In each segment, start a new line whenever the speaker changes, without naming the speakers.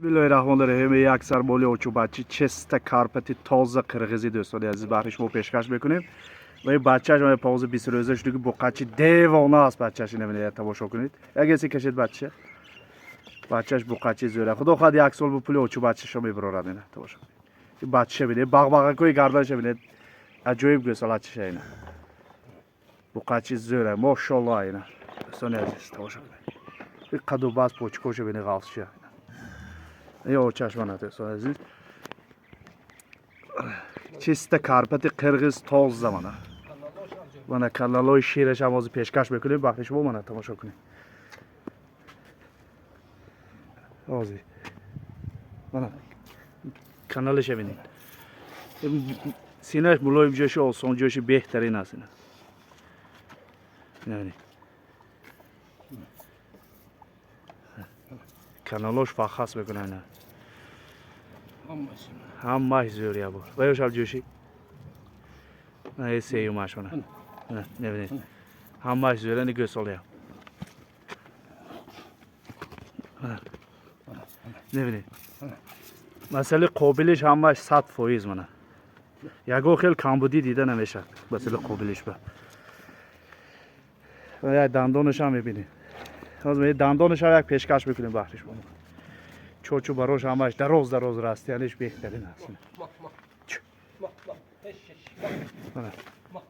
Bismillahirrahmanirrahim. یک سر بالی اوچو بچه چست کارپتی تازه قرغیزی دوستان عزیز بخش ما پیشکش میکنیم و این بچهش ما پاوز 20 روزش دیگه بقچه دیوانه است بچهش نمیده تماشا کنید اگه سی کشید بچهش بقچه زوره خدا خواهد یک سال بپولی اوچو بچه شما میبرارد اینه تماشا کنید این بچه بینید باغ کوی گردنش بینید عجیب گوسالتش اینه بقچه زوره ماشاءالله اینه دوستان عزیز تماشا کنید این قدو باز پوچکوش بینید غافشه یا چشمانه دوستان عزیز چیست کارپت قرغیز تاز زمانه و کانالای شیرش هم از پیشکش میکنیم بخش شما منه تماشا کنید آزی منه کانالش ببینید سینهش ملایم جوشی آسان جوشی بهترین است ببینید کانالاش فخاص میکنه نه همه زوریه بود باید شب جوشی نه سیو ماشونه نه ببینید همه زوریه نگه سالیه نبینید مسئله قابلش همش 100% منه یکو خیلی کمبودی دیده نمیشه مسئله قابلش به و دندانش هم میبینید از می دندانش هم یک پیشکش میکنیم بخشش بود چوچو براش همش دراز راستیانش بهترین است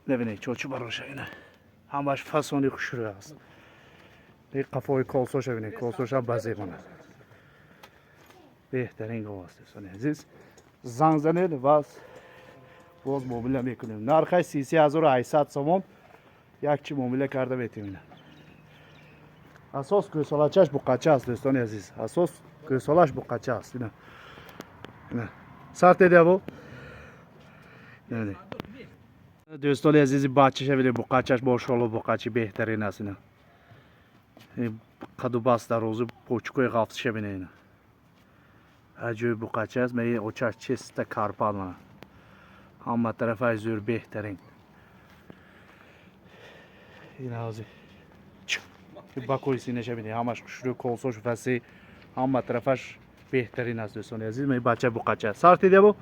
نبینید چوچو براش اینه همش فسانی خوشروی است این قفای کالسوش ببینید کالسوش هم بزی کنه بهترین گوه است دوستان عزیز زنگ زنید و باز معامله میکنیم نرخش 33800 سوم یک چی معامله کرده میتونیم اساس گوساله‌اش بقچه است دوستان عزیز اساس گوساله‌اش بقچه است نه سرت دیده ابو نه دوستان عزیز بچه‌ش ببینید بقچه‌اش ماشاءالله بقچه بهترین است نه قدو باست در روز پوچکوی غافش ببینید عجیب بقچه است می اوچش چست کارپال منه همه طرفای زور بهترین این هازی باکوی سینه‌ش ببینید همش شروع کالسوش فسی همه طرفش بهترین است دوستان عزیز می بچه بقچه سر دیده بو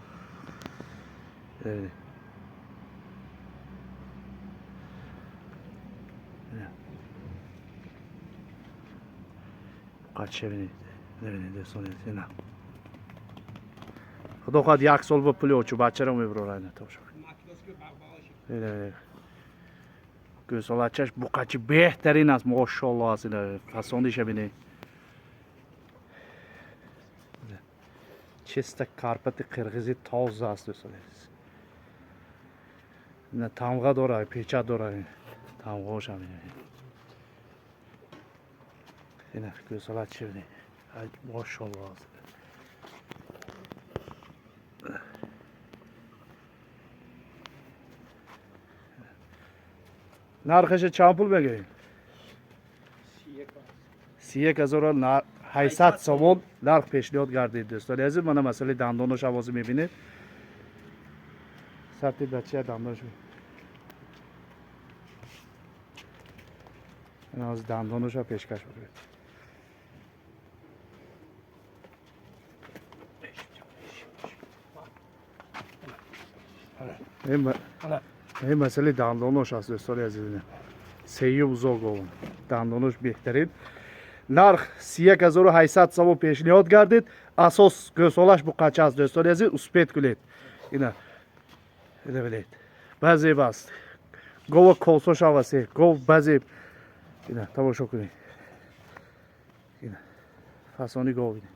بقچه ببینید دوستان عزیز نه خدا خواهد یک سال با پولی اوچو بچه رو میبرورن تماشا کنید گوساله‌اش بقچه بهترین است ماشاءالله است فساندیش ببینید چست کارپت قرغیزی تازه است دوستان عزیز نه تمغه داره پیچه داره تمغه‌اش هم اینه گوساله‌اش ببینید ماشاءالله است نرخش چند پول بگیریم 31800 سوم نرخ پیشنهاد گردید دوستان عزیز من مسئله دندانش آواز میبینید سطح بچه دندانش این از دندانش ها پیشکش بگیرید این مسئله دندانش است دوستان عزیز سیو بزرگ اون دندانش بهترین نرخ 31800 سوم پیشنهاد گردید اساس گوساله‌اش بقچه است دوستان عزیز اسپیت کنید اینا ببینید بعضی باست گوه کالسوش آوازی گوه بعضی اینا تماشا کنید اینا فسانی گوه بینید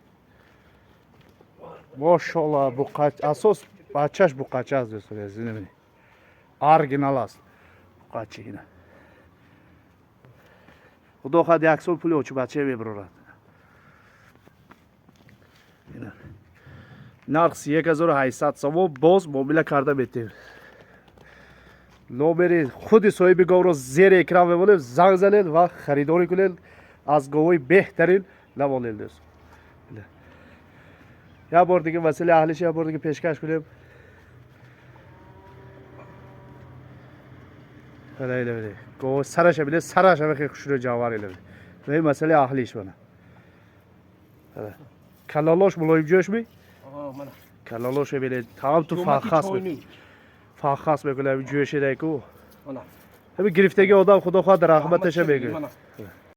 ماشاءالله بقچه اساس بچهش بقچه است دوستان عزیز ببینید ارگینال است بقچه اینا خدا خواهد یک سال پولی اوچو بچه میبرورد نرخ 31800 سوم باز معامله کرده میتیم نامبر خود صاحب گاو را زیر اکران ببینید زنگ زنید و خریداری کنید از گاوهای بهترین نمانید دوست یا بار دیگه مسئله اهلش یا بار دیگه پیشکش کنیم بله گاو سرش ببینید سرش هم خیلی خوشرو جواری لبید این مسئله اهلیش بنا کلالاش ملایم جوش می
mana.
کلالاش ببینید تمام تو فخاس می فخاس میکنه جوش دیگه
Mana.
همین گرفتگی آدم خدا خود رحمتش میگه
Mana.